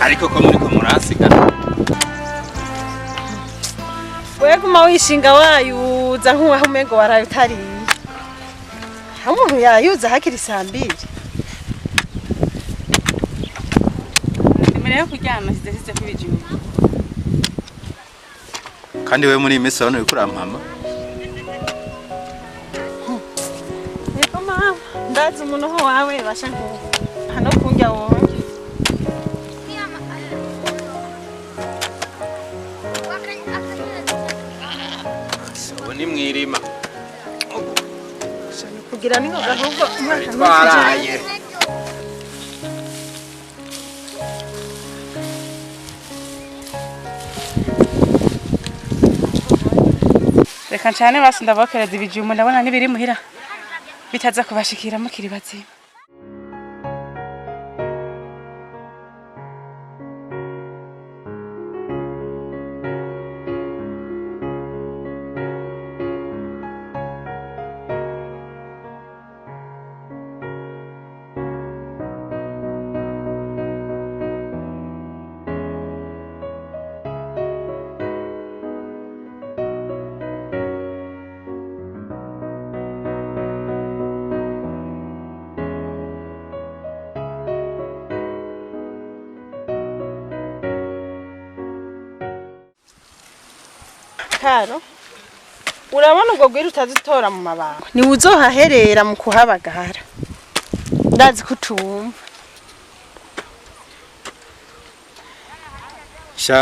ariko ko muri ko murasiga weguma wishinga wayuza nk'uwaho umengo waraye utariye umuntu yayuza hakiri saa 2 imbere yo kuryama sidasize kubijuma kandi we muri imisi abone uriko urampama yego mama ndazi umuntu ho wawe basha ngo hano kunjya wowe ni mwirima kugira ningo gahubwo twaraye reka ncane basi ndabakereza ibijumbu ndabona nibiri muhira bitaza kubashikira mukiri bazima Karo urabona ubwo gwira utazitora mu mabanga ni uzohaherera mu kuhabagara ndazi kutumva sha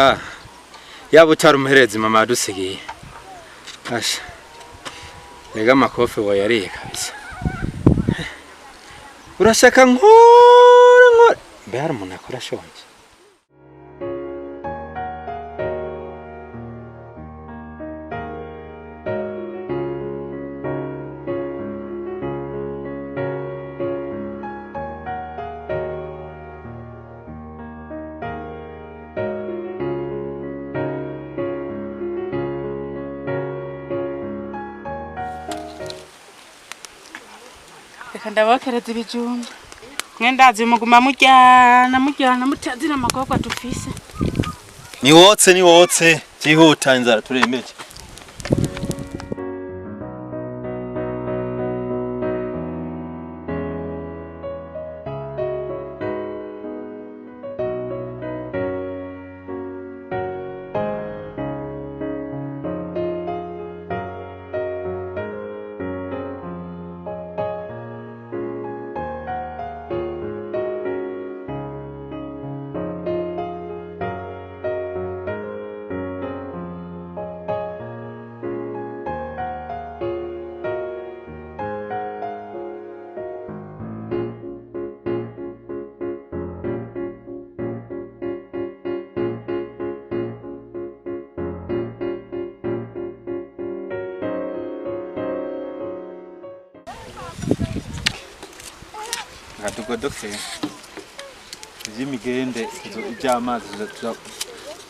yaba utari umuherezi mama yadusigiye asha rega amakofe wo yariye kabisa urashaka nkora mbe hari umuntu akora shonje reka ndabakereza ibijumbu mwendazi muguma mujyana mutazira amagorwa dufise ni wotse byihuta inzara turemeje Tugodoke izimigende iby'amazi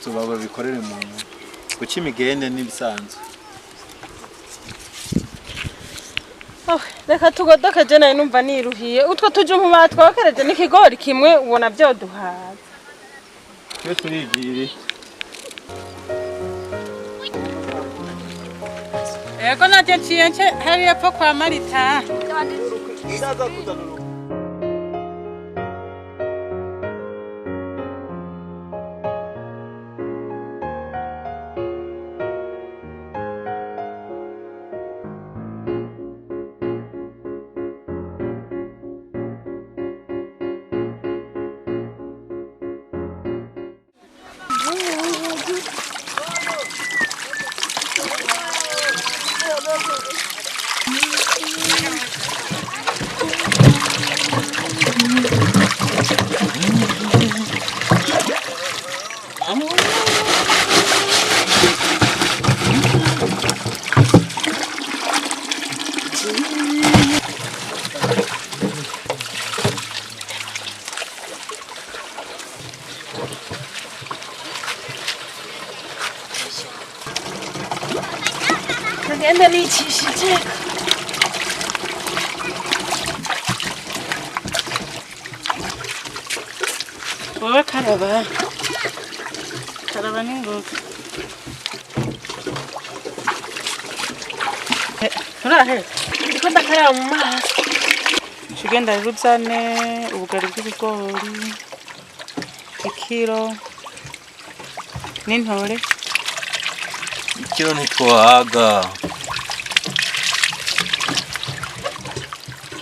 tuzobaba bikorere mu guca imigende n'ibisanzwe reka tugodoke je nayo numva niruhiye utwo tujumbu batwokereje n'ikigori kimwe ubona byo duhaza twe turigire yego naje ciyenche hari yapfa kwa Marita ndaza kuzana wicishije wowe karaba n'ingoga turahera ndiko ndakaraba mu mazi tugenda ruzane ubugari bw'ibigori ikiro n'intore ikiro ntitwahaga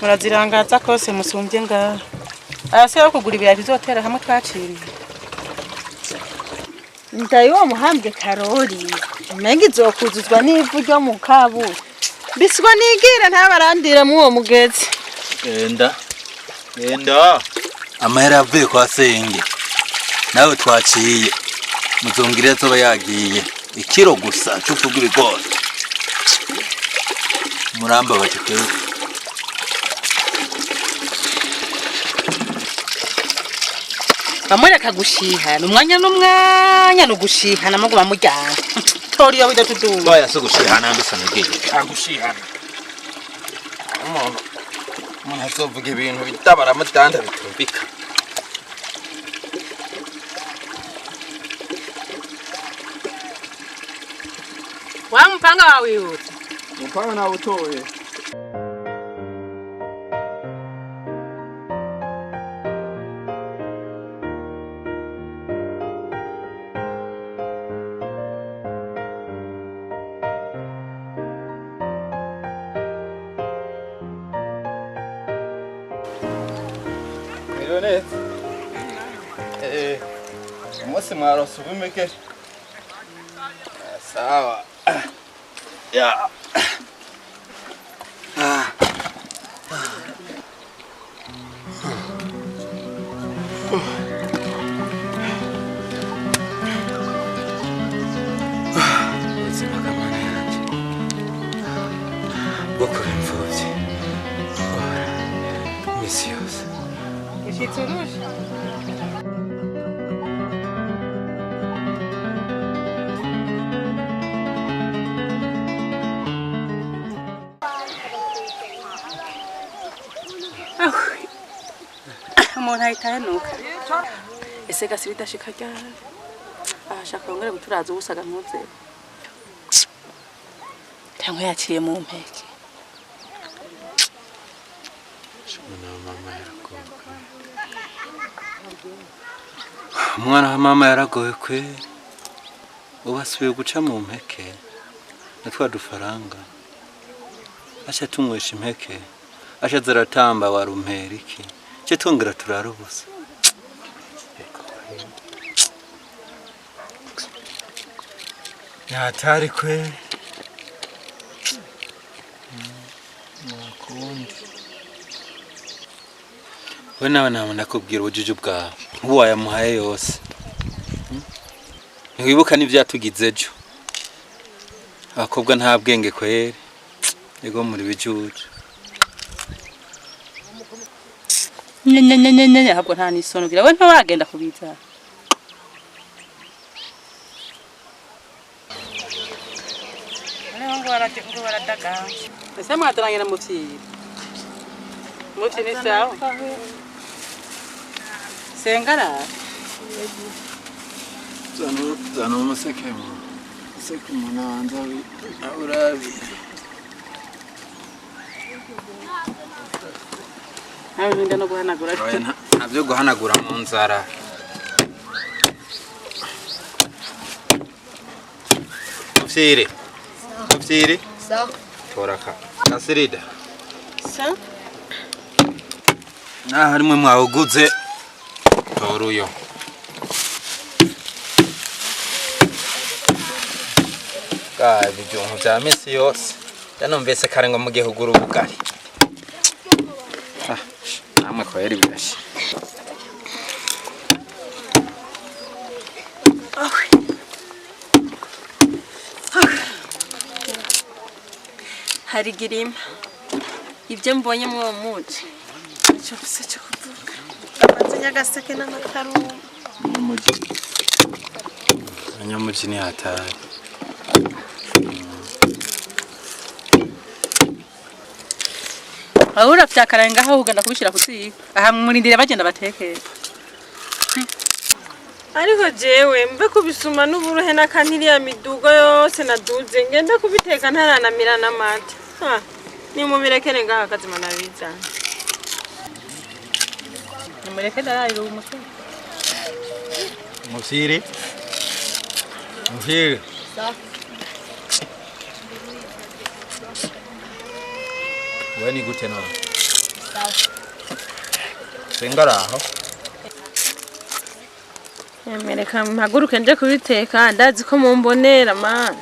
murazirangaza kose musumbye ngaho arase yo kugura ibirayi bizotera hamwe twaciriye ndayi wo muhambwe karori umenga izokuzuzwa n'ivu ryo mu kaburi biswa nigire ntabarandira mu uwo mugezi genda amahera yavuye kwa senge nawe twaciye muzongire azoba yagiye ikiro gusa cyo kugura ibigori muramba baje kwewe bamwereka gushiha n'umwanya no gushiha namago bamujyana tori yo bidatudu baya so gushiha nambe sanogeye agushiha umuntu azovuga ibintu bitabara mutanda bitumvika wa mpanga wawe yote mpanga na utoye umunsi mwarose ubimeke sawa ya ubuzima bw'amana yanjye bwo kuba imfubyi guhora iminsi yose ushitse urusha umuntu ahita yanuka ese gasirita shika ryari ashaka ngere guturaza ubusaga ntuze cyangwa yaciye mu mpeke umwana wa mama yaragowe kweri ubu asubiye guca mu mpeke na twa dufaranga aca tunywesha impeke aca ziratamba warumpera iki cyo tongera turara ubusa yatari kweri nakundi we nawe nakubwira ubujiji bwawe uwayamuhaye yose ntiwibuka n'ivyatugize ejo abakobwa nta bwenge kweri ego muri bijuju nyenyenyenyenye habwo nta nisonogira we ntawagenda kubiza ngo baradaga ese mwataranye na muvyi ni sawa sengara zana umuseke museke munanza urabi nawe nda no guhanagura ntabyo guhanagura mu nzara mufyiri sawa toraka kasirida sawa naho harimwe mwawuguze toruyo ibijumbu vya misi yose yanomvise kare ngo mugihe ugura ubugari namwe kweri birashe hari girima ibyo mbonye mu uwo muci icyo gusa cyo kuvuga abanze nyagaseke n'amatarumu abanyamuji ni hatari ahura vyakaraye ngaho ugana kubishira kuziga aha murindire bagenda batekera ariko jewe mbe kubisuma n'uburuhe n'akantiriya midugo yose naduze ngende kubiteka ntaranamira n'amata ni mubirekere ngaho akazima nabizana nimureke darayiro umusore Musiri. Musiri. Wewe ni gute nawe? Sawa. Sengaraho. Emereka mpaguruke nje kubiteka ndazi ko mumbonera man.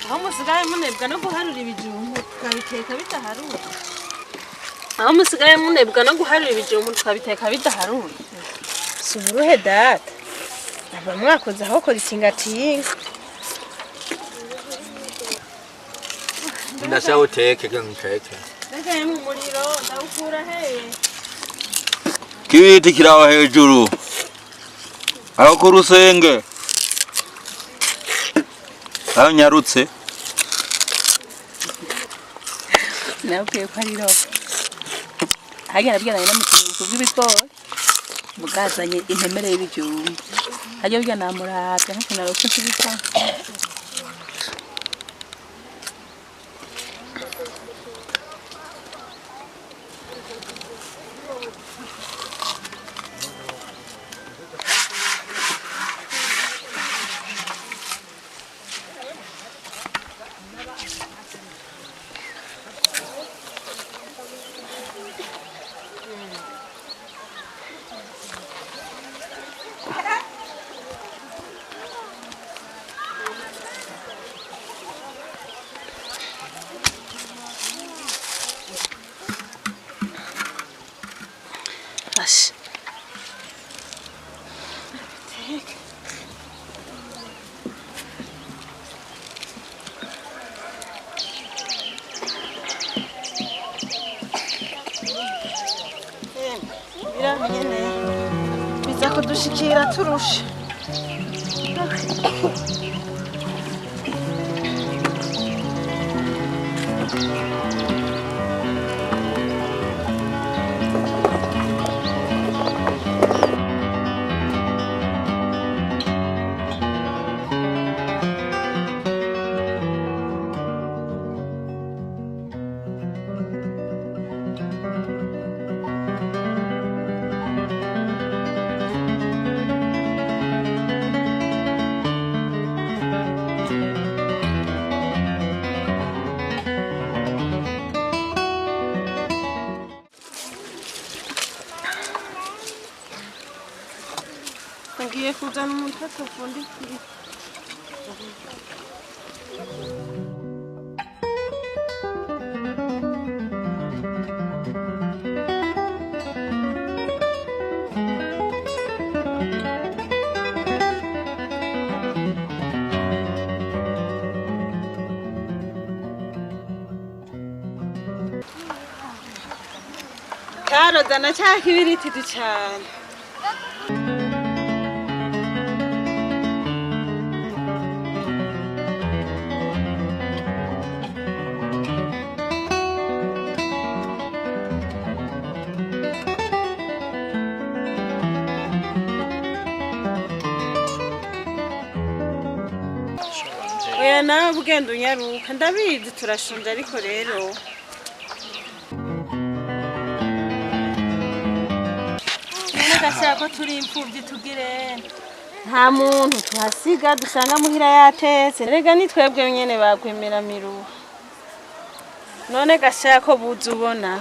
Aho musigaye munebwa no guharura ibijumbu tukabiteka bidaharura. Aho musigaye munebwa no guharura ibijumbu tukabiteka bidaharura. Suburuhe data. Aba mwakoze aho kora ikingatinga. Ndashaka uteke ngiteke. Ndagaye mu muriro ndawukura he. Kibiti kirawa hejuru. Aho ku rusenge. Aho nyarutse. Nawe ko ari roho. Hagi nabwiranye n'umutuzo bw'ibigori. Mugazanye intemere y'ibijumbu. Hajya burya namurata nko narose kubita. Ash. Take. Biza kudushikira turusha. Ngiye kuzana umuntu atavundikiye. Karo dana cyakibiriti cyane. Oya nawe ugenda unyaruka ndabizi turashonje ariko rero none gashaka turi imfubyi tugire nta muntu tuhasiga dusanga muhira yatetse rega ni twebwe nyene bakwemera miruha none gashaka buzi ubona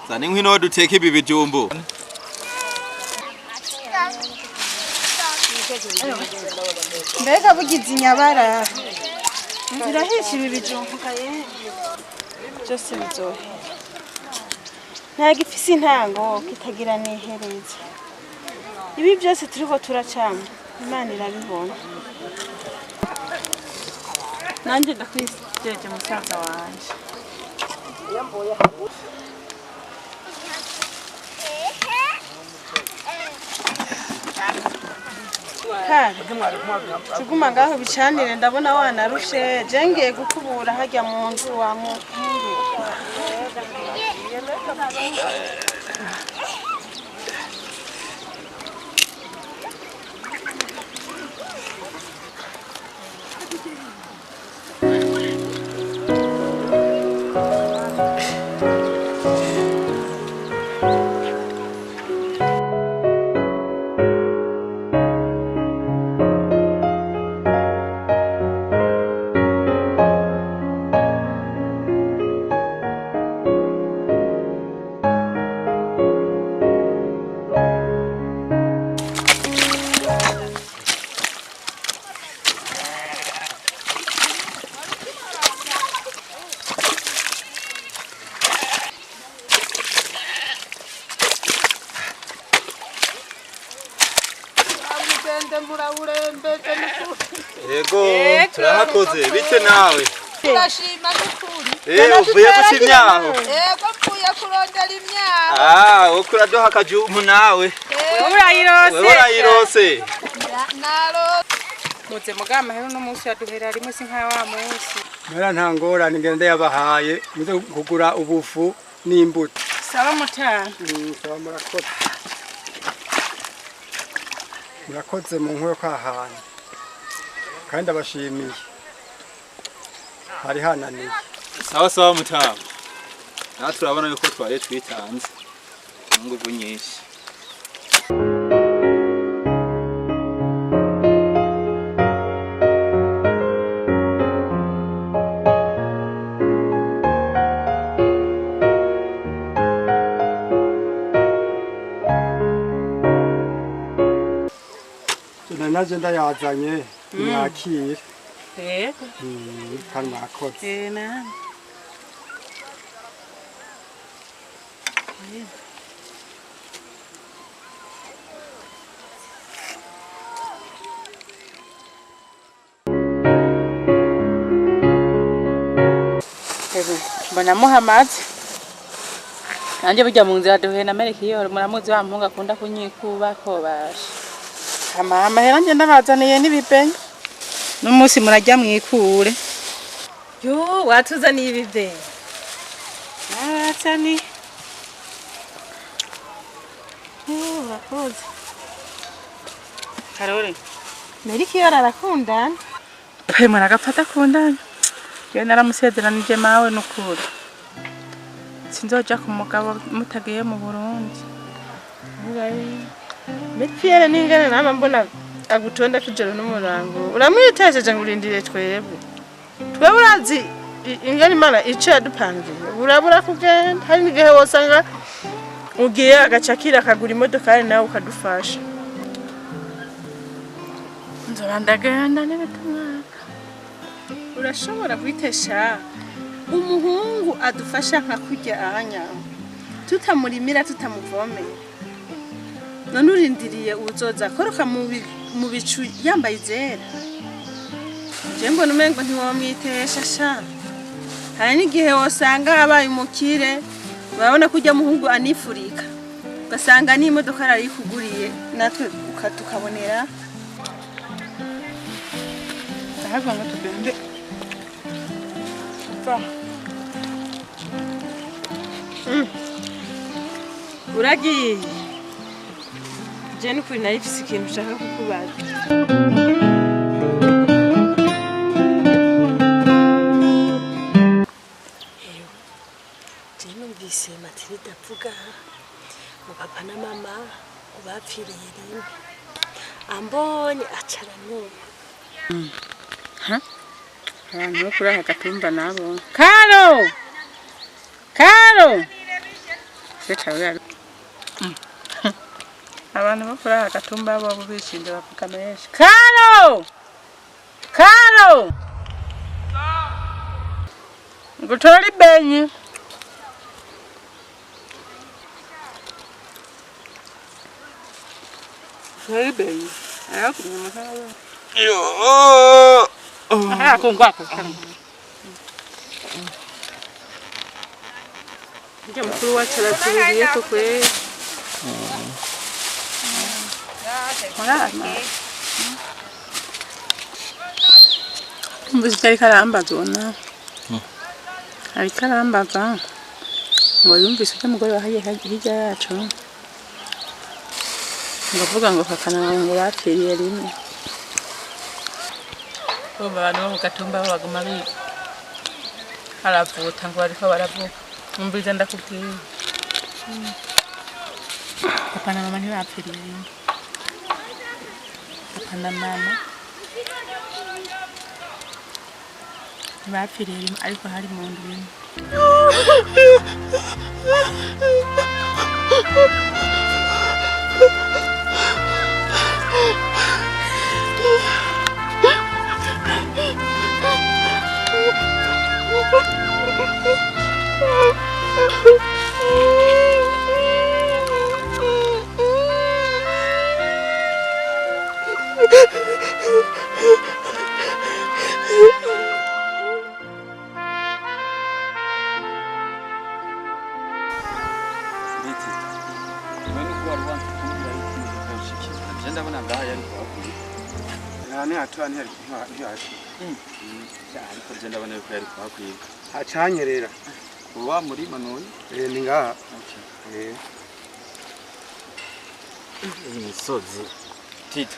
Zani nkino duteke ibi bijumbu. Mbega bugize inyabara birahisha ibi bijumbu kaye byose bizohe nta gifise intango kitagira n'ihereza ibi byose turiko turacana Imana irabibona nanje ndakwijeje musaza wanje kare cuguma ngaho bicanire ndabona wanarushe je ngiye gukubura hajya mu nzu wa muhungu Yego turahakoze bite nawe Turashima n'ukuri. uvuye gusimyaho Yego mvuye kurondera imyaho. ukuradoha akajumu nawe urayirose Naro. muze mugama hero no munsi yaduhera rimwe sinka wa munsi Mera nta ngorane ngende yabahaye muze kugura ubufu n'imbuto. saba mutana Saba murakoze. Murakoze mu nkwe kwahana. Kandi abashimiye. Hari hananiye. sawa mutama natwe turabona yuko twari twitanze inguvu nyinshi Naje ndayazanye mwakire. yego Kandi murakoze. na mbona muhamaze nanjye burya mu nzira duhuye na Merikiyo muramuzi wa mpunga akunda kunyikuba ko bashe amahama hera ngenda bazaniye n'ibipenye n'umunsi murajya mwikure yo watuzaniye ibipenye naratani urakoze Karore Merikiyo arakundana pe muragafata kundana yo naramusezeranije mawe n'ukuri sinzoja ku mugabo mutagiye mu Burundi Merikiyo n'ingana nama mbona agutonda kujero n'umurango uramwitesheje ngo urindire twebwe urazi ingana Imana ico yadupangiye urabura kugenda hari n'igihe wosanga ugiye agacakira akagura imodoka nawe ukadufasha nzobandaganda n'ebetumwaka urashobora kwitesha umuhungu adufasha nka kurya ahanya tutamurimira tutamuvomera none urindiriye uzoza koroka mu bicu yambaye izera je mbona umengo ntiwamwitesha sha hari n'igihe wosanga abaye umukire urabona kurya muhungu anifurika ugasanga n'imodoka arayikuguriye natwe tukabonera ahava ngo tugende uragiye je n'ukuri nari mfise ikintu ushaka kukubaza je numvise Matilda avuga ngo papa na mama ngo bapfiriye rimwe ambonye acara n'ubu abantu bo kuri aka gatumba nabo Karo abantu bo kuri aka gatumba bo bishinde bavuga menshi Karo ngutora ibenyi Ndio mkuru wa taratibu kwe. Mwana. Mbuzi cyari karambaza ubona ari karambaza ngo yumvise icyo mugore wahaye hirya yacu ngavuga ngo kakana ngo bapfiriye rimwe bo abantu bo gatumba baguma bi haravuta ngo bariko baravuga mumbiza ndakubwiye papa na mama ntibapfiriye rimwe papa na mama bapfiriye rimwe ariko hari mu ndu imwe Hacanyerera. Uwa muri manoni? Ni ngaha. Imisozi. Tita.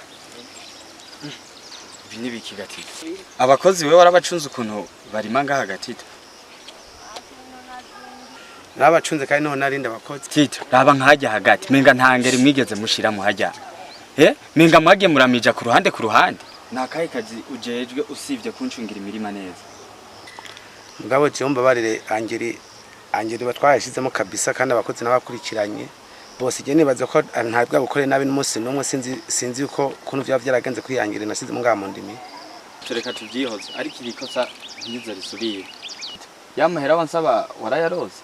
Bini biki gatita. Abakozi we warabacunze ukuntu barima ngaha gatita. Nabacunze kandi none narinda abakozi. Tita, raba nkajya hagati. Menga ntangere mwigeze mushira mu hajya. Menga mwage muramija ku ruhande ku ruhande. Nakaye kazi ujejwe usivye kuncungira imirima neza. Mugabo cyomba barire angeri batwayashizemo kabisa kandi abakozi nabakurikiranye bose je nibaza ko ntabwo gukore nabi n'umunsi n'umwe sinzi uko kuntu bya byaragenze kwiyangire nasize mu ngamo ndimi. Tureka tuvyihoza ariko irikosa ntizo risubiye. Yamahera wansaba warayarose.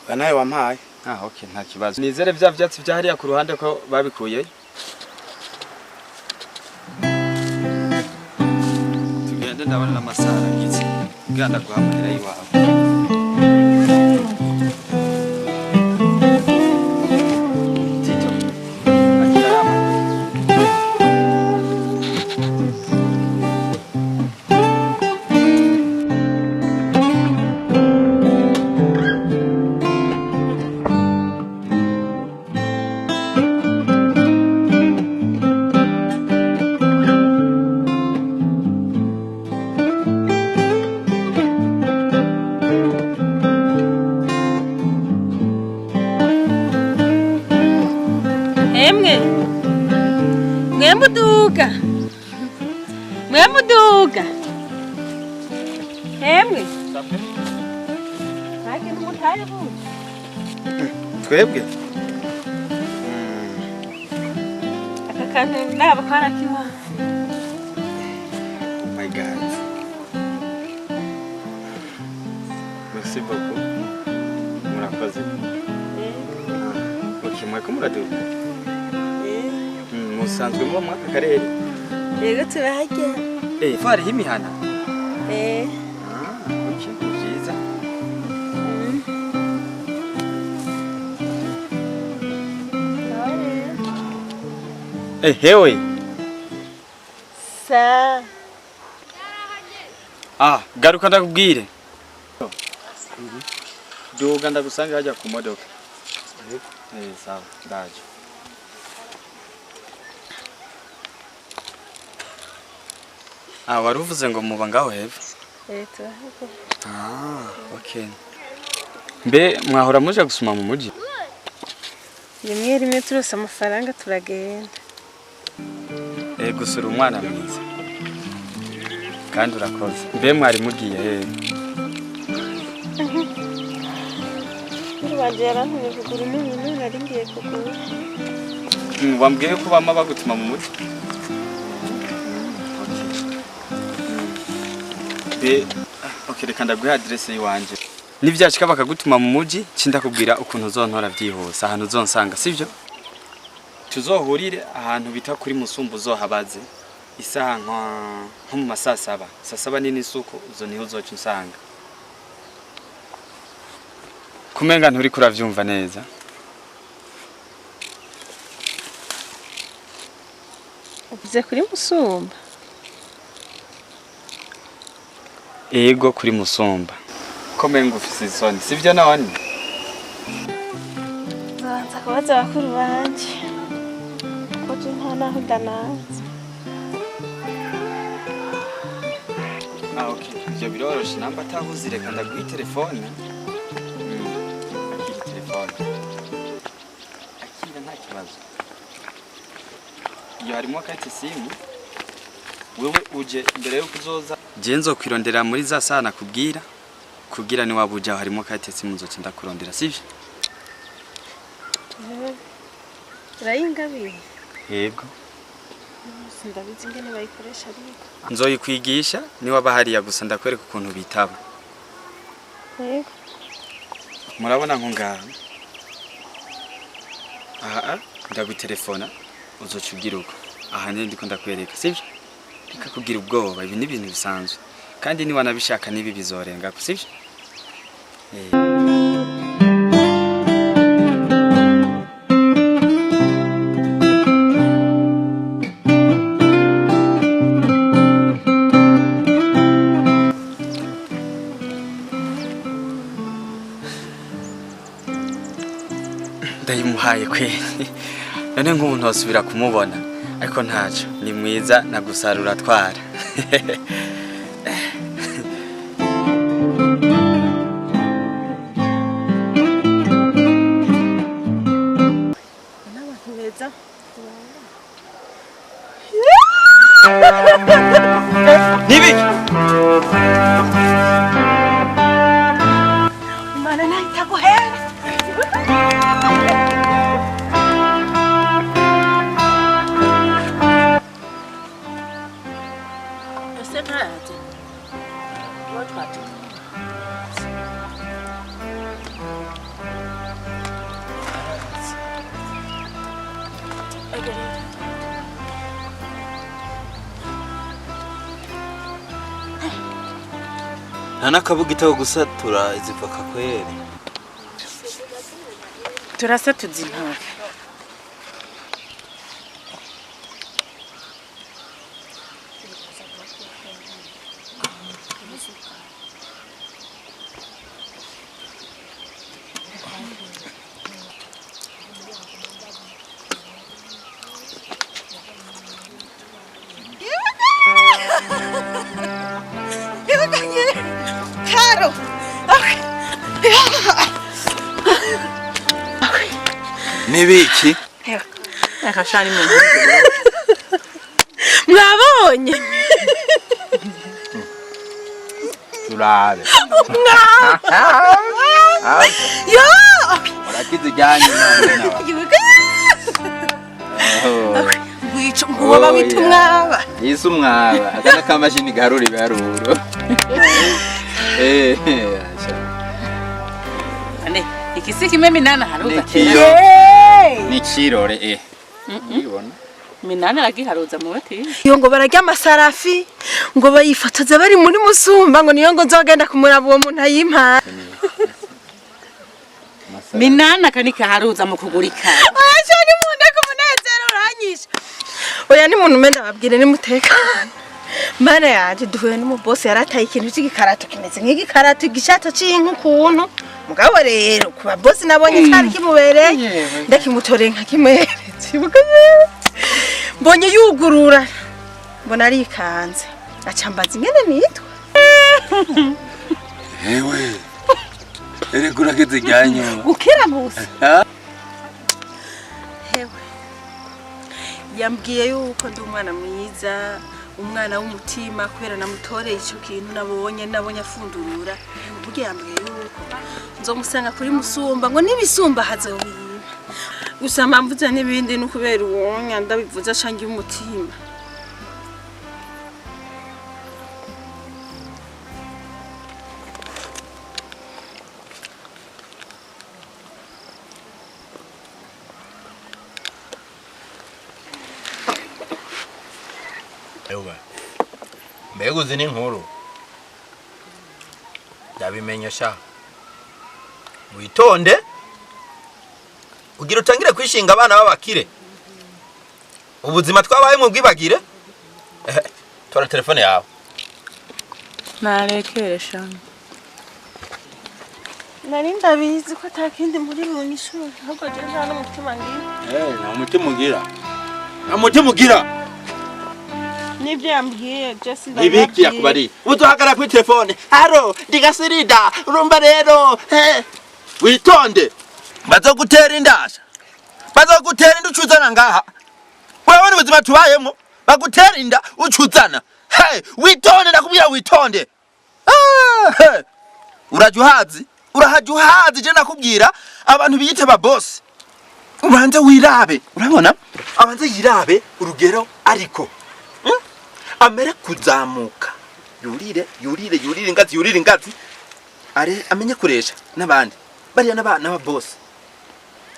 Banaye wampaye. Okay nta kibazo. Nizere vya vyatsi vya hariya ku ruhande ko babikuye. Ndabona n'amasara ngize ganda guhamira iwawe Tito akirama Mwemuduga. Hemwe. Hake n'umutaye bu. Twebwe. Akakantu naba karakiwa. Oh my god. Merci beaucoup. Murakoze. Ukimwe ko muraduga. Musanzwe mu mwaka karere. Yego turahajya. Fari himihana. Okay, byiza. Hewe. Sa. Garuka ndakubwire. Duga ndagusanga hajya ku modoka. Sawa, ndaje. Waruvuze ngo muba ngaho hepfo. Turahajya. Okay. Mbe mwahora muje gusuma mu muji? Rimwe turose amafaranga turagenda. Gusura umwana mwiza. Kandi urakoze. Mbe mwari mugiye he? Bajera ntuye kugura umuntu nari ngiye kugura. Wambwiye ko bama bagutuma mu muji? Okay, reka ndaguha adresse yiwanje. Nivyashika bakagutuma mu muji, cindakubwira ukuntu uzontora byihose, ahantu uzonsanga, sivyo? Tuzohurire ahantu bita kuri Musumbu uzohabaze. Isaha nko mu masasaba. Sasaba nini suko uzo niho uzoca unsanga. Kumenga nturi kuravyumva neza. Uze kuri Musumba. Ego kuri Musumba. Kome ngufise isoni, sivyo none? Nza kubaza bakuru banje. Ko je nta naho ndanazi. Okay. Ivyo biroroshe namba atahuzi reka ndaguha telefone. Akira telefone. Akira nta kibazo. Iyo harimo kati simu. Wewe uje imbere yo kuzoza. Je nzokwirondera muri za sana kubwira. Kugira ni wabuja harimo kati simu nzoce ndakurondera sivyo? Urayingabiye? Yego. Sindabizi ingene bayikoresha ariko. Nzoyikwigisha ni waba hariya gusa ndakwereka ukuntu bitaba. Yego. Murabona nko ngaha. Aha ndagutelefona uzoca ugira uko. Aha ndi ndiko ndakwereka sivyo? Bikakugira ubwoba ibi ni ibintu bisanzwe. Kandi ni wanabishaka nibi bizorenga ko sivyo? Ndayimuhaye kweli. None nk'ubu ntosubira kumubona ariko ntaco ni mwiza nagusarura twara. N'abantu beza. Nibi Imana nahita guhera. Ese ntayaje. Wotwati. nta n'akabugita ko gusatura izi voka kweri. Turasatuza intoke. Caro. Nibiki? Akashani mu. Mwabonye? Turabe. Yo! Urakize jyanye none. Wica ngoba wita umwaba. Yisu umwaba. Akana kamashini garura ibiharuro. Ane, ikisi kimwe minana haruza. Nikiyo. Nikirore Nibona. Minana aragiharuza mu bati. Iyo ngo bararya amasarafi, ngo bayifotoza bari muri Musumba ngo niyo ngo nzogenda kumuraba uwo muntu ayimpa. Minana kanika haruza mu kugurika. Oya cyane munda kumunezero uranyisha. Oya ni muntu menda babwire ni mutekano. Mana yaje duhuye n'umubosi yarataye ikintu cy'igikarato kimeze nk'igikarato gishato cy'inka kuntu. Mugabo rero kuba boss nabonye cyari kimubereye ndakimutore nka kimweretse. Mbonye yugurura. Mbona ari ikanze. Acambaza ingene nitwa. Ewe. Eregura kize jyanye. Gukira musi. Hewe. Yambwiye yuko ndi umwana mwiza. Umwana w'umutima kubera namutoreye ico kintu nabonye afundurura ubuge yambwiye yuko nzomusanga kuri Musumba ngo nibisumba hazobima gusa mpamvuza n'ibindi no kubera uwonya ndabivuza cangi umutima Ewe. Mbego zini nkuru. Ndabimenye sha. Witonde. Ugira utangire kwishinga abana babakire. ubuzima twabaye mu bwibagire. Tora telefone yawe. narekeresha nari ndabizi ko atakindi muri bunyishura ahubwo je nta n'umutima ngira Nta mutima ugira. Nta mutima ugira. nibyo yambwiye Jesse Ibiki yakubari. Uzohagara kuri telefone. Haro, ndigasirida. Urumva rero. Witonde. Bazogutera indasha. Bazogutera inda ucuzana ngaha. Wewe ubuzima tubayemo. Bagutera inda ucuzana. Witonde ndakubwira witonde. Urajuhazi. Urahajuhazi je nakubwira abantu biyite ba boss. Ubanze wirabe. Urabona? Abanze yirabe urugero ariko. Amere kuzamuka. Yurire ingazi. Are amenye kuresha n'abandi. Bariya n'abana ba boss.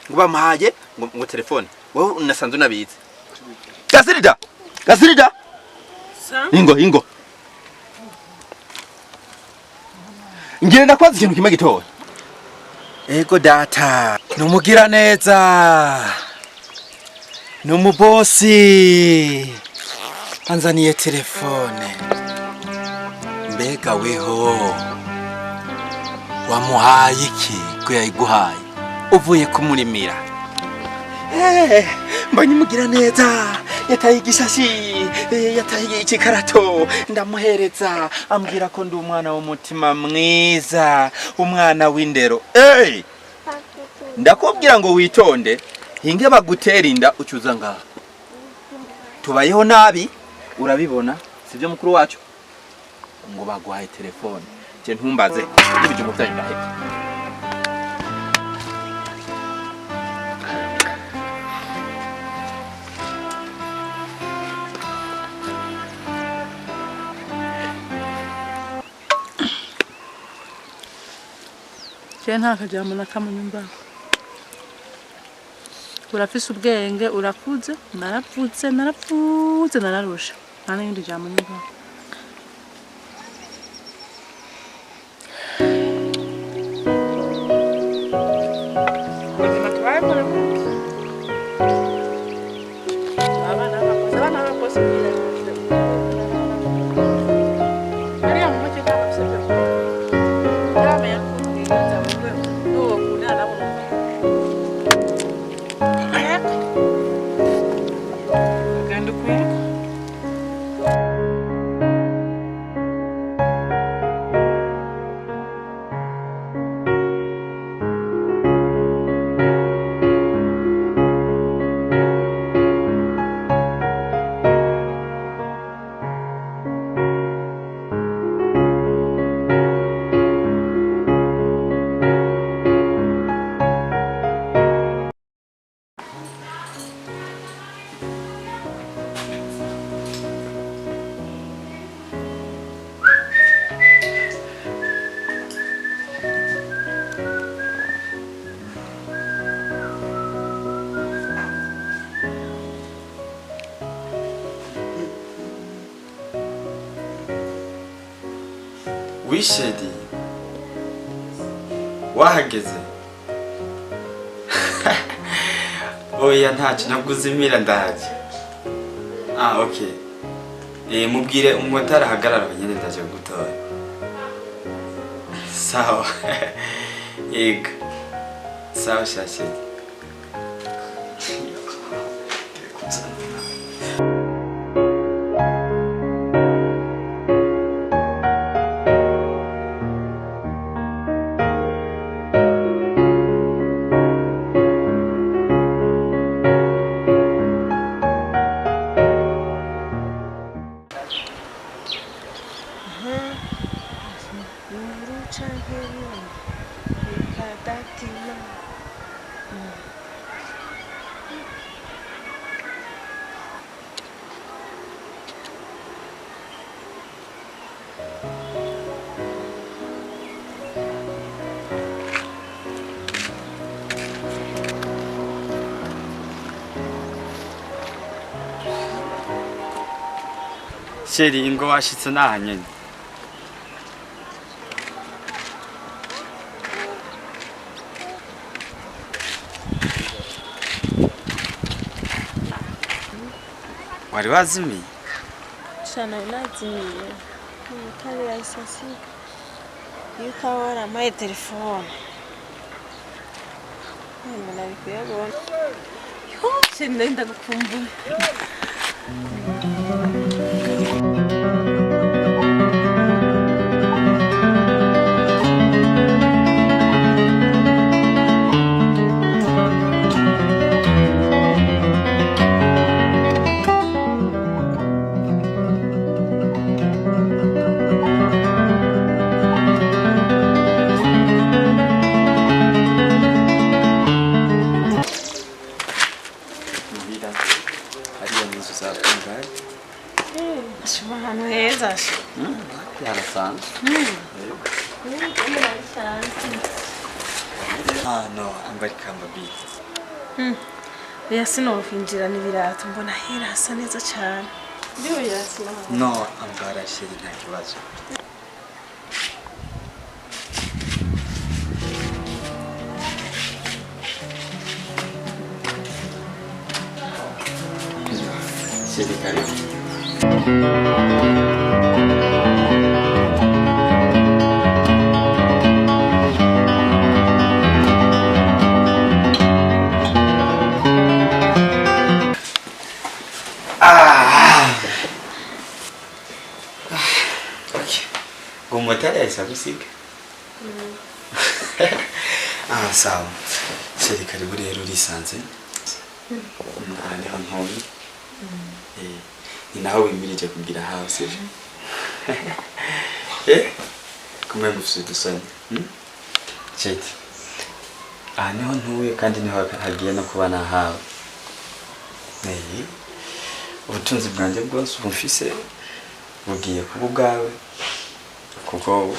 Ngo bamahaye ngo telefone. Wowe unasanzwe nabizi. Gasirida. Ingo. Ngenda kwazi ikintu kimwe gitoya. Ego data. Numugira neza. Numubosi. Anzaniye telefone. Mbega weho. Wamuhaye iki ko yayiguhaye? Uvuye kumurimira. Mbonye mugira neza. Yataye igishashi, yataye ikikarato, ndamuhereza ambwira ko ndi umwana w'umutima mwiza, umwana w'indero. Ndakubwira ngo witonde, hinge bagutera inda ucuza ngaha. Tubayeho nabi, urabibona, sivyo mukuru wacu? Ngo bagwaye telefone. Je ntumbaze, ibyo mutanye ndahe. nta kajambo na kamwe nyumva urafise ubwenge urakuze nararusha nta n'indi jambo nyumva Wishedi wahageze. Oya ntacyo naguzimira ndahaje. Okay. Mubwire umumotari ahagarara nyine ndaje gutora. Sawa. Yego. Sawa shashidi. Sheri ingo washitse nahanyene. wari wazimiye Shana nazimiye. Mutari ya isasi. Yuko waramaye telefone. Mbona bikuyabona. Yo, ndenda gukumbura. no ambari kambabiri Oya sinovinjira n'ibirato mbona hera hasa neza cyane. Ndiyo yasina. no ambara sheri nta kibazo sheri karibu Umotari ayisagusiga. Sawa. Sheri karibu rero risanze. Niho ntoyi. Ni nawe wimirije kugira house. Kumwe gufite dusoni. Cheti. Niho ntuye kandi niho hagiye no kuba nahawe. Ubutunzi bwanjye bwose ubumfise bugiye kuba ubwawe. Kuko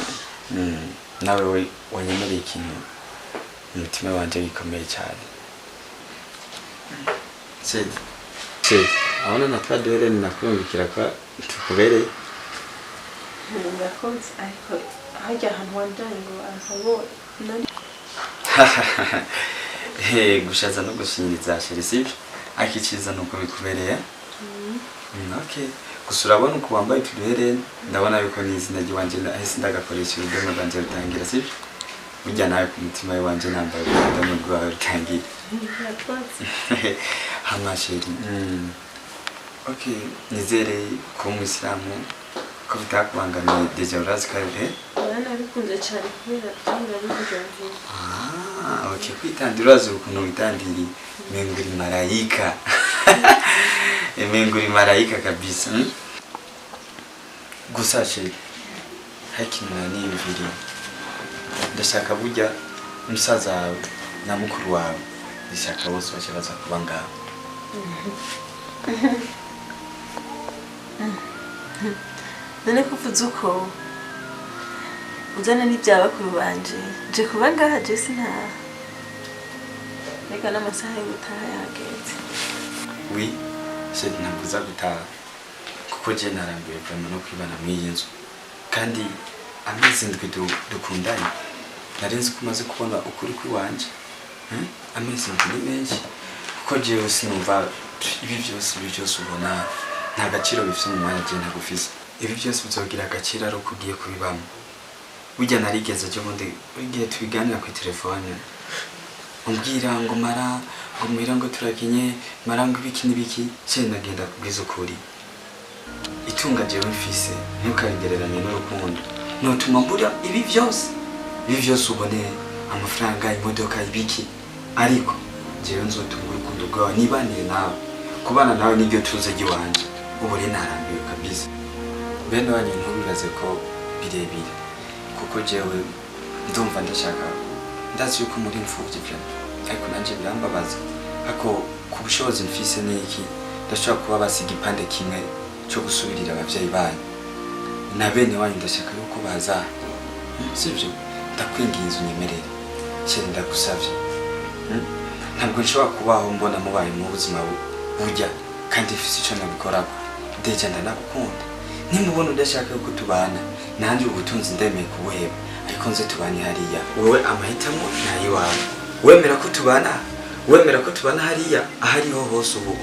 nawe wanyemereye ikintu umutima wanje wikomeye cyane. Cheti. Abona natwaduhere nakurungikira kwa tukubereye. Ndakonze ariko hajya ahantu wajyanye ngo arasabo nari. Gushaza no gushingiriza sheri sibyo? Akiciza nuko bikubereye. Okay. Gusa urabona uko wambaye tuduhere ndabona yuko n'izina ry'wanje ahise ndagakoresha urugendo rwanje rutangira sibyo? Burya nawe ku mutima wanje nambaye urugendo rwawe rutangira. Hamasheri. Okay, nizere ko umuyisilamu ko bitakubangamiye deja urazi ko ari Bana bikunze cyane kubera cyangwa n'ibyo. Okay, kwitandira urazi ukuntu witandiri menguri malaika. Menguri malaika kabisa. Gusa sheri hakimuna n'imviri. Ndashaka burya umusaza wawe na mukuru wawe ndashaka bose baza kuba ngaho. None kuvuze uko uzana n'ibyaba kuri banje je kuba ngaha je sina reka n'amasaha yo gutaha yageze. Oui, sheri ntambuza gutaha kuko je narambiwe vraiment no kwibana mw'iyi nzu kandi amezi ndwi dukundanye narenze kumaze kubona ukuri kw'iwanje. Amezi ndwi ni menshi kuko jewe sinumva ibi byose ubona nta gaciro bifite mu mwanya je ntagufise. Ibi byose bizogira agaciro ari uko ugiye kubibamo. Burya narigeze cyo bundi igihe tubiganira ku telefone umbwira ngo mara ngo mwira ngo turakinye mara ngo ibiki n'ibiki cye nagenda kubwiza ukuri. Itunga jewe mfise ntukagereranye n'urukundo notuma mbura ibi byose ubone amafaranga imodoka ibiki ariko jewe nzotuma urukundo rwawe nibanire nawe kubana nawe n'iryo tuze giwanje ubu rero narambiwe kabisa. Bene wanyu ntubibaze ko birebire kuko jewe ndumva ndashaka ndazi yuko muri mfuvye byo ariko nanje birambabaza ako ku bushobozi mfise n'iki ndashaka kuba basiga ipande kimwe cyo gusubirira abavyeyi banyu na bene wanyu ndashaka yuko baza sivyo ndakwinginze unyemerere cyane ndagusavye. Ntabwo nshobora kubaho mbona mubaye mu buzima burya kandi ifise ico nabikorako deja ndanagukunda nimubona udashaka yuko tubana nanjye ubutunzi ndemeye kubuheba ariko nze tubane hariya wowe amahitamo nayi wawe wemera ko tubana hariya ahariho hose ubu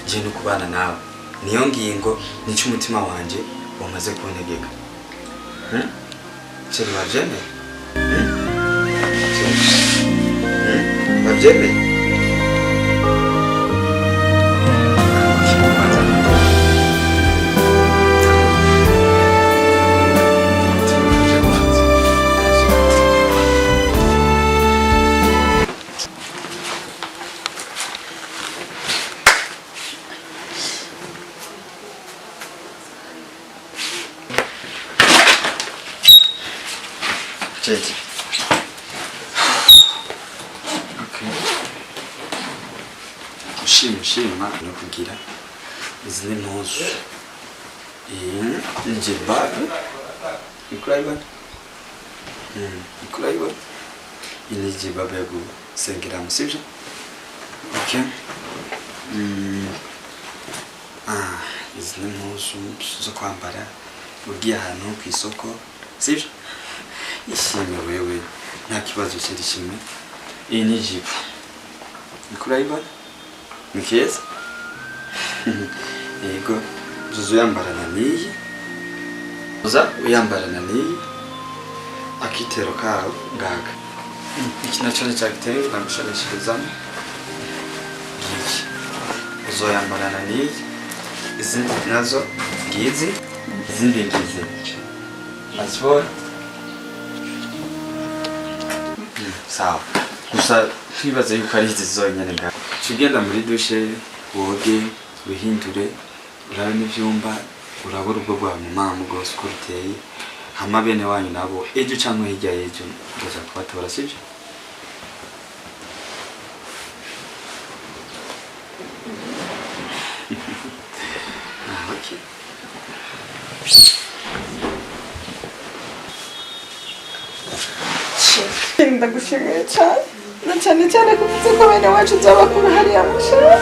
je no kubana nawe niyo ngingo nico umutima wanje wamaze kuntegeka chere wajene wajene Gente. Okay. Ushima no kugira izi n'impuzu. Njibabu. Ikurayibona? Ikurayibona? Ini jibabu ya gusengera musivyo? Okay. Izi n'impuzu zo kwambara ugiye ahantu ku isoko, sivyo? Ishimwe wewe nta kibazo kiri kimwe iyi ni jipo ikurayibona ni keza yego zuzu yambarana niyi uza uyambarana niyi akitero kawe ngaga iki nacyo cyagiteye bamushanishirizamo iki uzoyambarana niyi izindi nazo ngizi izindi ngizi asibona sawa gusa twibaze yuko ari izi zonyene nga tugenda muri dushe woge wihindure urabe n'ivyumba urabura ubwo bwa mama gose uko biteye hama bene wanyu nabo ejo canke hirya y'ejo ndaza kubatora sivyo okay. Ndagushimiye cyane na cyane kuvuze ko bene wacu nzabakura hariya mushara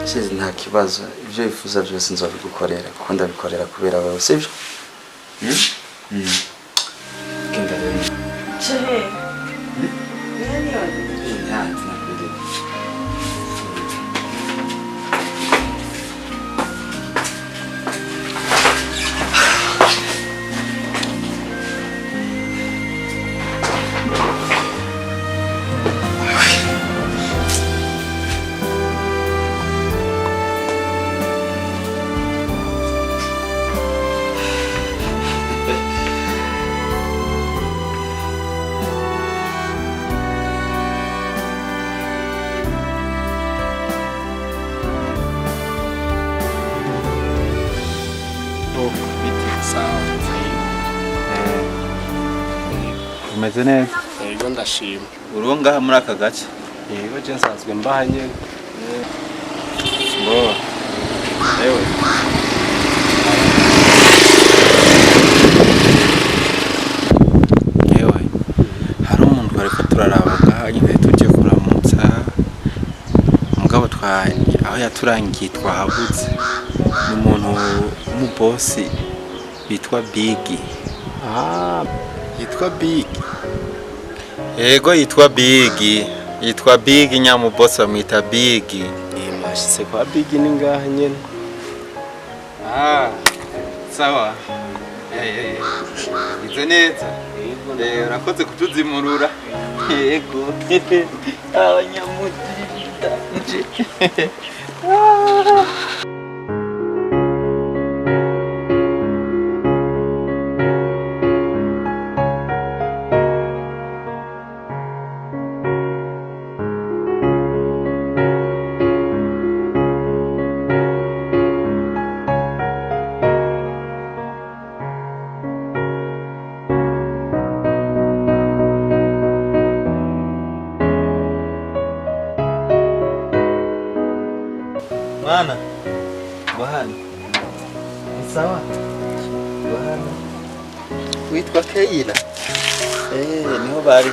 Sizi nta kibazo ibyo wifuza byose nzabigukorera kuko ndabikorera kubera wowe sivyo genda rero Chehe umeze neza yego ndashima urunga muri aka gace yego je nsanzwe mbanye ngo ewe hari umuntu bariko turarabaga nyine tujye kuramutsa mugabo aho yaturangiye twahabuze ni umuntu w'umubosi bitwa Bigi yitwa Big yego yitwa Bigi nyamubosi bamwita Bigi mwashitse kwa Big ni ngaha nyene sawa ize neza urakoze kutuzimurura yego abanyamudida nje Mana, bahana. Sawa. Bahana. Witwa Keila. Niho bari.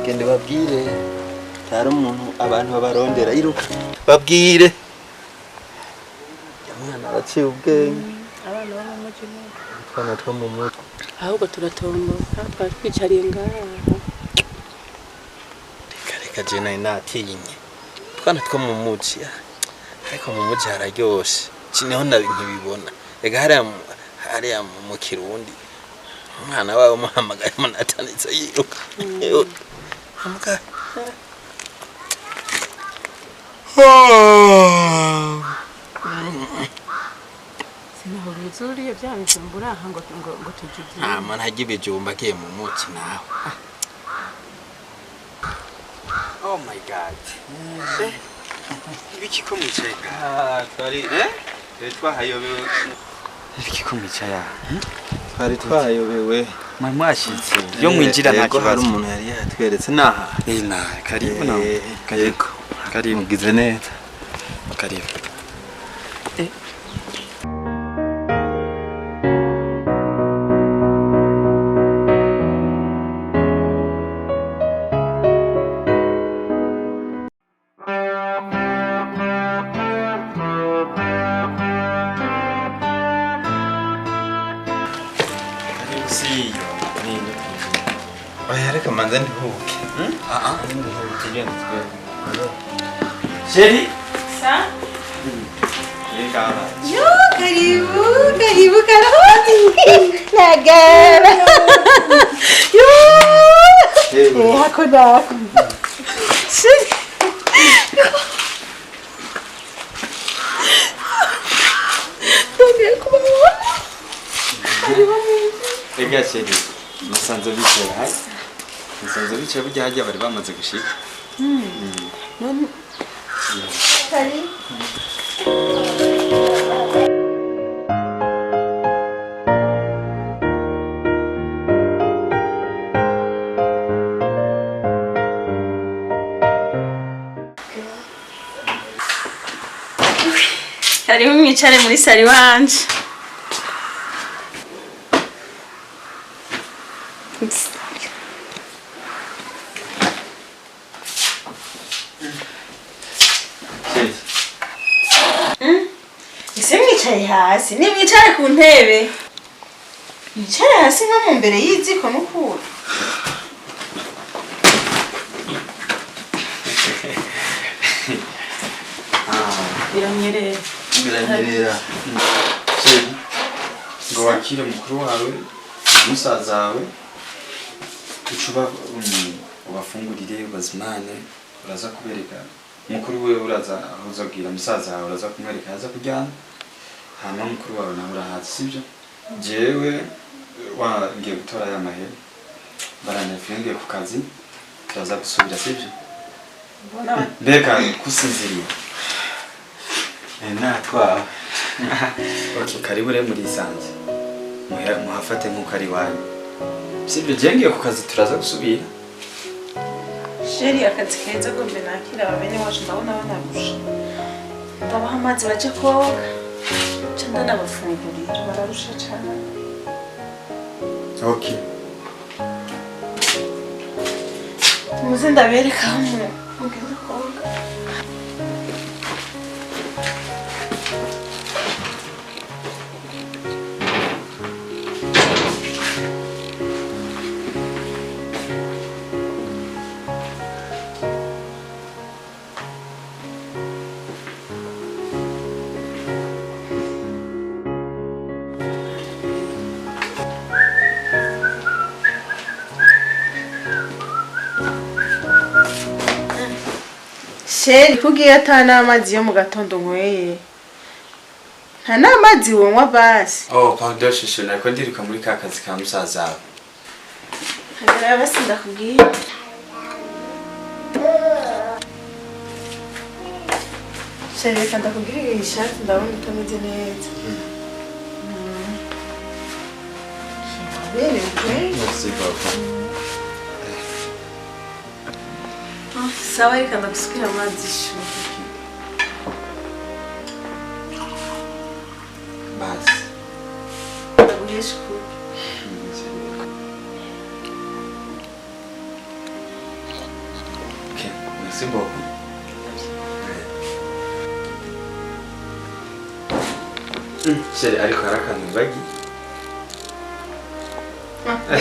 Gende babwire. Tari umuntu abantu babarondera iruka. Babwire. Yamwana baciye ubwenge. Abana bo mu mujyi Twana two mu mutwe. ahubwo turatomboka twari twicariye ngaha reka je nayo natinye twana two mu muci ariko mu muci hararyoshe cineho nkibibona ega hariya mu Kirundi umwana wawe muhamagaye munatanitse yiruka amuka Sinahuruzuri byabijumbura ngo tujuze. Mana hagibijumba ke mu muci nawe. Oh my god. Ibiki ko mwicaye? Twari twahayobewe. Ibiki ko mwicaye? Twari twahayobewe. Mwashitse. Yo mwinjira nta kibazo. Hari umuntu yari yatweretse naha. Na karibu na. Karibu. Karibu gize neza. Karibu. Reka manze ndihuke. Sheri? Sa? Yo, karibu karoti. Nagara. Yo. Hakuna. Ega Sheri, nasanze bicaye hasi. Nasanze bicaye burya hajya bari bamaze gushika. None. Kari. Karibu mwicare muri sari wanje. Ese mwicaye hasi ni mwicare ku ntebe. Mwicare hasi nko mu mbere y'iziko n'ukuri. Biranyerera. Biranyerera. Sheri, ngo wakire mukuru wawe, musaza wawe. Ucuba ubafungurire ubazimane uraza kubereka. Mukuru we uraza aho uzabwira musaza wawe uraza kumwereka yaza kujyana. Hanyuma mukuru wawe nawe urahazi sibyo? Jewe ngiye gutora ya mahera. Baranyafiye ngiye ku kazi. Turaza gusubira sibyo? Mbega kusinziriye. Natwawe. Okay, karibu re muri sanze. Muhafate nk'uko ari wanyu. Sibyo ngiye ku kazi turaza gusubira. Sheri akazi keza ko mbe nakira abene wacu ndabona banarusha. Ndabaha amazi baje koga. Cyangwa nabafungurira bararusha cyane. Okay. Muze ndabereka hamwe. Mugende koga. Sheri kugiye atana amazi yo mu gatondo nkweye. Nta n'amazi wonywa basi. Oh, pardon shisho nako ndiruka muri ka kazi ka musaza wawe. Hagara basi ndakubwiye. Sheri reka ndakubwira iyi shati ndabona utameze neza. Merci beaucoup. Sawa reka ndagusukira amazi shu. Basi. Ndaguhesha ku. Okay, merci beaucoup. Sheri ariko harakantu bagi.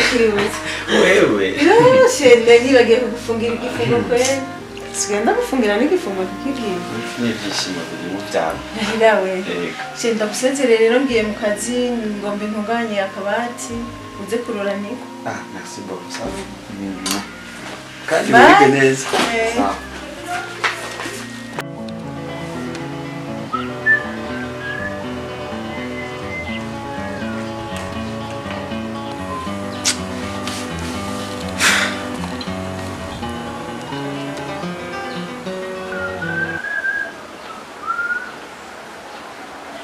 Wewe. Wewe. Sheri ndagiye kugufungira igifungo kweli. sigenda gufungira n'igifungo kikiriye n'ibyishimo biri mu byawe nahirawe yego senda gusezerera rero ngiye mu kazi ngomba intunganye akabati uze kurora niko merci beaucoup ça kandi wige neza sawa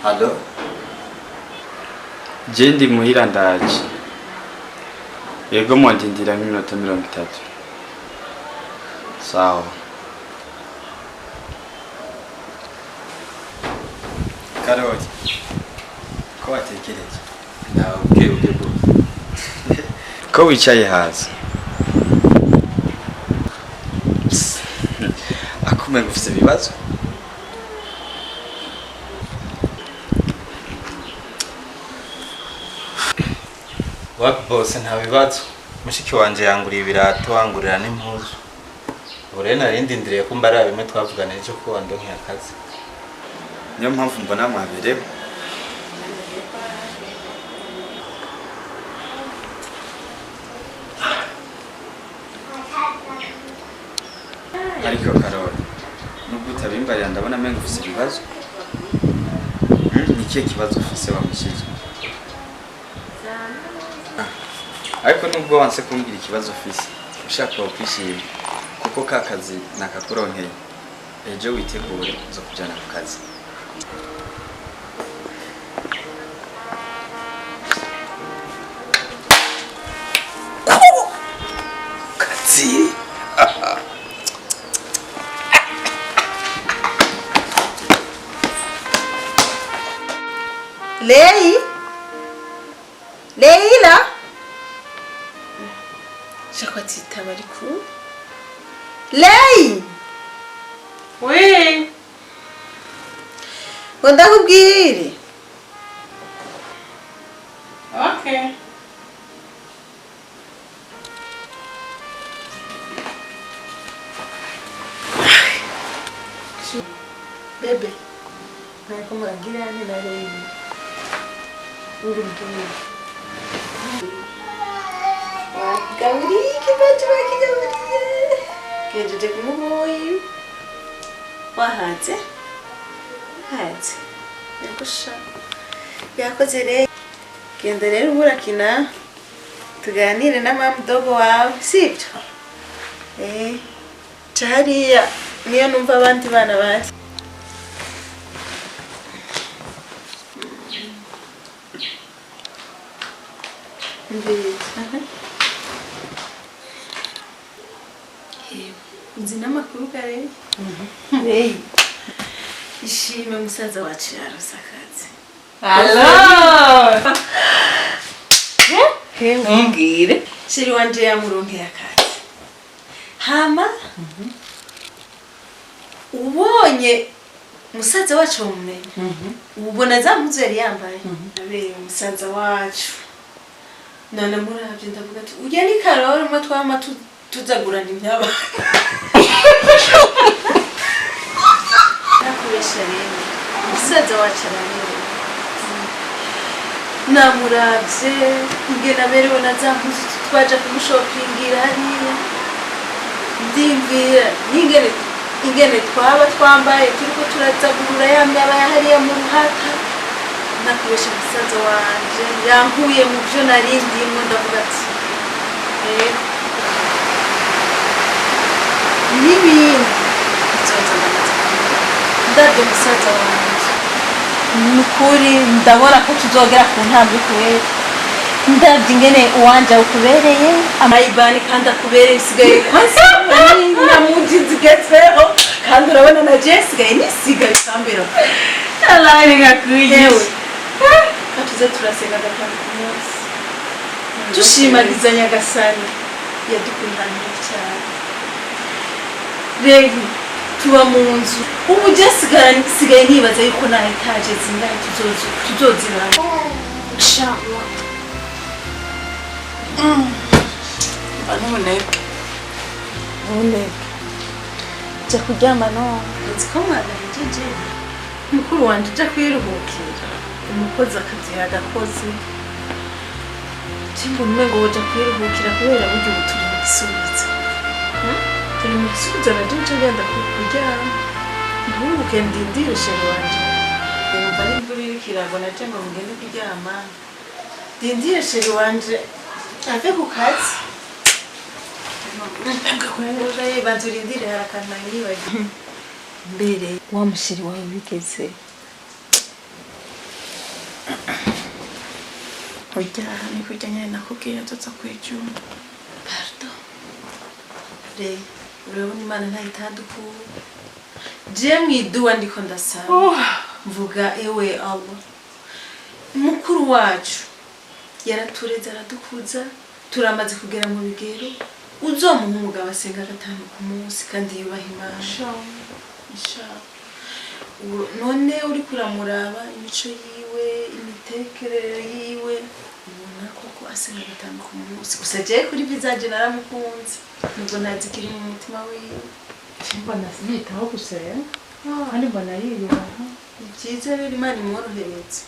Halo? Je ndi muhira ndaje. Yego mwandindira nk'iminota 30. Sawa. Karoti. Ko watekereje? Ubwe bwo. Ko wicaye hasi. Akumenga ufite ibibazo? Wapi bose nta bibazo mushiki wanje yanguriye ibirato wangurira n'impuzu ubu rero narindindiriye ko mbara bimwe twavuganije cyo kuba ndonke akazi Niyo mpamvu mbona mwaberewe. Ariko Karoli nubwo utabimbarira ndabona menga ufite ibibazo. Ni ikihe kibazo ufise wamushije? Ariko nubwo wanse kumbwira ikibazo ufise ushaka kwishima kuko ka kazi nakakuronkeye ejo witegure zo kujana ku kazi. Kazi Leila Shakwati tabariku Lei Oui. Ndakubwire Okay. Bebe Nako muragira ni na Leila Urumtuye Gauri kibacho bakijaburiye Kejeje kumuboyi Wahatse Hatse Yakusha Yakoze rero Genda rero uburakina tuganire na mdogo wawe sibyo Chariya niyo numva abandi bana bati Nzi n'amakuru kare ishime musaza wacu yarose akazi Hello. Mbwire shiri wanje yamuronkeye akazi hama ubonye musaza wacu mumenye ubona za mpuzu yari yambaye abereye umusaza wacu none muravye ndavuga ati ujya ni Karoli mwe twama tuzagurana imyaba nakubesha rero musaza wacu arareba namuravye ingena merewe na za mpuzu twaja kumushopingira hariya ndimvira ingene twaba twambaye turiko turazagurura ya myaba hariya mu ruhata nakubesha musaza wanje yankuye mu byo narindimo ndavuga ati n'ibindi ndabyo musaza wanje nukuri ndabona ko tuzogera ku ntambwe kubera ndabyo ingene uwanje ukubereye amayibani kandi akubereye isigaye kwasi namuji zigetseho kandi urabona na Jessica nisigaye sambira Alani ngakwiyewe katuze turasenga gatanu ku munsi dushimagizanya Nyagasani yadukundaniye cyane rero tuba mu nzu ubu Jessica sigaye nibaza yuko na etaje zingahe tuzozibana inshallah ja kuryama none nzi ko mwagahejeje mukuru wanje ja kwiruhukira umukozi akazi yagakoze Timbo umengo woja kwiruhukira kubera buryo ubu turi mu gisubizo turi mu gisubizo radio nca ngenda kuryama nturuhuke ndindire sheri wanje yumva n'imvura iriko iragwa naje ngo ngende kuryama ndindire sheri wanje ave ku kazi banza urindire hari akantu nanibagiwe mbere wa mushiri wawe bigeze Oya, ni kurya nyine nakubwiye nzoza kwijuma. Pardon. Re, urabona Imana ntayitandukura. Je mwiduwa ndiko ndasaba. Mvuga ewe Allah. Mukuru wacu yaratureze aradukuza, turamaze kugera mu bigero. Uzomuha umugabo asenga 5 ku munsi kandi yubaha Imana. Inshallah. None uri kuramuraba imico yiwe, imitekerere yiwe. Ubona koko asenga 5 ku munsi. Gusa je kuri visage naramukunze. Nubwo nazikiri mu mutima wiwe. Mbona yitaho gusenga. Kandi mbona yiyubaha. Byiza rero Imana imworohereze.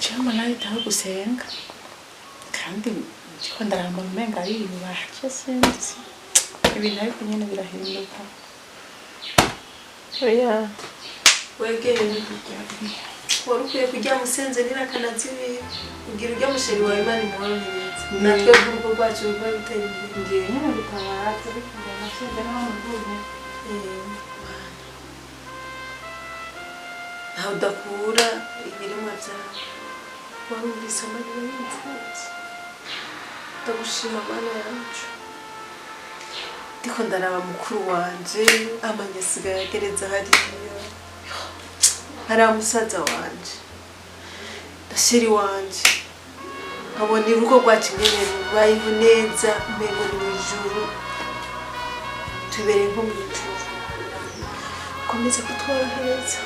Chama nayo yitaho gusenga. Kandi ndiko ndaramba umenga yiyubaha cyose. Ibintu ariko nyine birahinduka. Oya. Wegere n'ikijya. Warukuye kujya musenze nirakanazi ugira ujya musheri wawe Imana imworohereze. Natwe vuba rwacu rwo bitera imbere. Ngiye nyine gutabaza ariko ndanasenga n'abantu Ntaho udakura ibiremwa byawe. Warumvise amarira y'imfubyi. Ndagushima Mana yacu. Ndiko ndaraba mukuru wanje amanyasigaye agereza hariya. Hari umusaza wanje. Ndashiri wanje. Nkabona urugo rwacu ngene rubayeho neza umengo ni ijuru. Tubereye nko mu ijuru. Komeza kutworohereza.